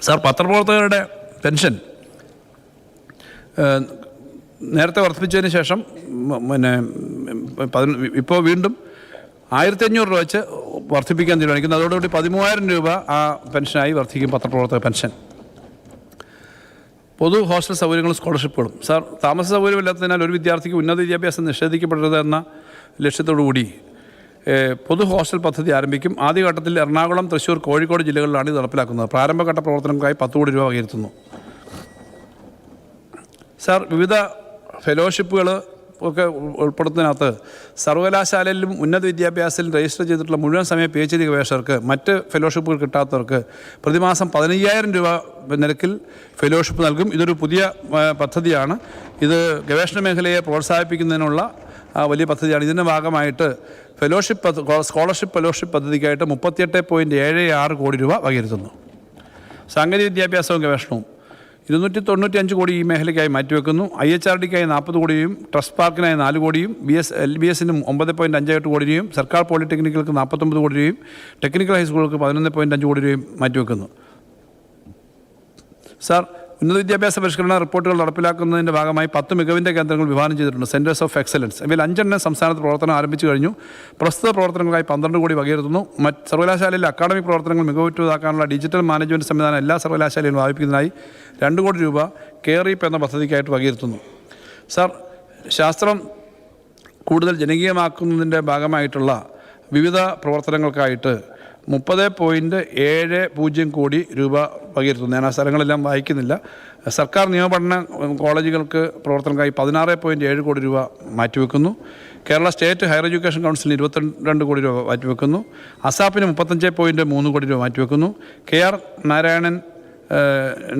Sir, പത്രപ്രവർത്തകരുടെ pension നേരത്തെ വർദ്ധിപ്പിച്ചതിന് ശേഷം ഇപ്പോൾ വീണ്ടും 1500 രൂപ വെച്ച് വർദ്ധിപ്പിക്കാൻ തീരുമാനിക്കുന്നു. അതോടുകൂടി 13,000 രൂപ ആ പെൻഷനായി വർദ്ധിക്കും പത്രപ്രവർത്തക പെൻഷൻ. പൊതു ഹോസ്റ്റൽ സൗകര്യങ്ങളും സ്കോളർഷിപ്പുകളും. സാർ, താമസ സൗകര്യമില്ലാത്തതിനാൽ ഒരു വിദ്യാർത്ഥിക്ക് ഉന്നത വിദ്യാഭ്യാസം നിഷേധിക്കപ്പെടരുത് എന്ന ലക്ഷ്യത്തോടുകൂടി പൊതു ഹോസ്റ്റൽ പദ്ധതി ആരംഭിക്കും. ആദ്യഘട്ടത്തിൽ എറണാകുളം, തൃശ്ശൂർ, കോഴിക്കോട് ജില്ലകളിലാണ് ഇത് നടപ്പിലാക്കുന്നത്. പ്രാരംഭഘട്ട പ്രവർത്തനങ്ങൾക്കായി 10 കോടി രൂപ വകയിരുത്തുന്നു. സാർ, വിവിധ ഫെലോഷിപ്പുകൾ ഒക്കെ ഉൾപ്പെടുത്തുന്നതിനകത്ത് സർവകലാശാലയിലും ഉന്നത വിദ്യാഭ്യാസത്തിലും രജിസ്റ്റർ ചെയ്തിട്ടുള്ള മുഴുവൻ സമയ PhD ഗവേഷകർക്ക് മറ്റ് ഫെലോഷിപ്പുകൾ കിട്ടാത്തവർക്ക് പ്രതിമാസം 15,000 രൂപ നിരക്കിൽ ഫെലോഷിപ്പ് നൽകും. ഇതൊരു പുതിയ പദ്ധതിയാണ്. ഇത് ഗവേഷണ മേഖലയെ പ്രോത്സാഹിപ്പിക്കുന്നതിനുള്ള വലിയ പദ്ധതിയാണ്. ഇതിൻ്റെ ഭാഗമായിട്ട് സ്കോളർഷിപ്പ് ഫെലോഷിപ്പ് പദ്ധതിക്കായിട്ട് 38.76 കോടി രൂപ വകയിരുത്തുന്നു. സാങ്കേതിക വിദ്യാഭ്യാസവും ഗവേഷണവും 295 കോടി ഈ മേഖലയ്ക്കായി മാറ്റിവെക്കുന്നു. IHRDക്കായി 40 കോടിയും ട്രസ്റ്റ് പാർക്കിനായി 4 കോടിയും LBSന് 9.58 കോടി രൂപയും സർക്കാർ പോളിടെക്നിക്കുകൾക്ക് 49 കോടി രൂപയും ടെക്നിക്കൽ ഹൈസ്കൂളുകൾക്ക് 11.5 കോടി രൂപയും മാറ്റിവെക്കുന്നു. സാർ, ഉന്നത വിദ്യാഭ്യാസ പരിഷ്കരണ റിപ്പോർട്ടുകൾ നടപ്പിലാക്കുന്നതിൻ്റെ ഭാഗമായി 10 മികവിൻ്റെ കേന്ദ്രങ്ങൾ വിഭാവനം ചെയ്തിട്ടുണ്ട്. Centres of excellence. ഇവയിൽ 5 സംസ്ഥാനത്ത് പ്രവർത്തനം ആരംഭിച്ചു കഴിഞ്ഞു. പ്രസ്തുത പ്രവർത്തനങ്ങൾക്കായി 12 കോടി വകയിരുത്തുന്നു. സർവകലാശാലയിലെ അക്കാഡമിക് പ്രവർത്തനങ്ങൾ മികവുറ്റതാക്കാനുള്ള ഡിജിറ്റൽ മാനേജ്മെൻറ്റ് സംവിധാനം എല്ലാ സർവകലാശാലയിലും സ്ഥാപിക്കുന്നതിനായി 2 കോടി രൂപ കെയർഇപ് എന്ന പദ്ധതിക്കായിട്ട് വകയിരുത്തുന്നു. സാർ, ശാസ്ത്രം കൂടുതൽ ജനകീയമാക്കുന്നതിൻ്റെ ഭാഗമായിട്ടുള്ള വിവിധ പ്രവർത്തനങ്ങൾക്കായിട്ട് 30.70 കോടി രൂപ വകയിരുത്തുന്നു. ഞാൻ ആ സ്ഥലങ്ങളെല്ലാം വായിക്കുന്നില്ല. സർക്കാർ നിയമപഠന കോളേജുകൾക്ക് പ്രവർത്തനങ്ങൾക്കായി 16.7 കോടി രൂപ മാറ്റിവെക്കുന്നു. കേരള സ്റ്റേറ്റ് ഹയർ എഡ്യൂക്കേഷൻ കൗൺസിലിന് 22 കോടി രൂപ മാറ്റിവെക്കുന്നു. അസാപ്പിന് 35.3 കോടി രൂപ മാറ്റിവെക്കുന്നു. KR Narayanan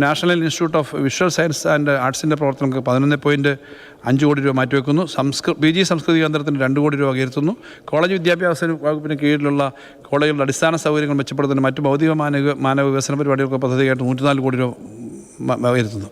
national institute of visual science and ആർട്സിൻ്റെ പ്രവർത്തനങ്ങൾക്ക് 11.5 കോടി രൂപ മാറ്റിവെക്കുന്നു. PG സംസ്കൃതി കേന്ദ്രത്തിന് 2 കോടി രൂപ വകയിരുത്തുന്നു. കോളേജ് വിദ്യാഭ്യാസ വകുപ്പിന് കീഴിലുള്ള കോളേജുകളുടെ അടിസ്ഥാന സൗകര്യങ്ങൾ മെച്ചപ്പെടുത്തുന്ന മറ്റ് ഭൗതിക മാനവ വികസന പരിപാടികൾക്ക് പദ്ധതിയായിട്ട് 104 കോടി രൂപ വകയിരുത്തുന്നു.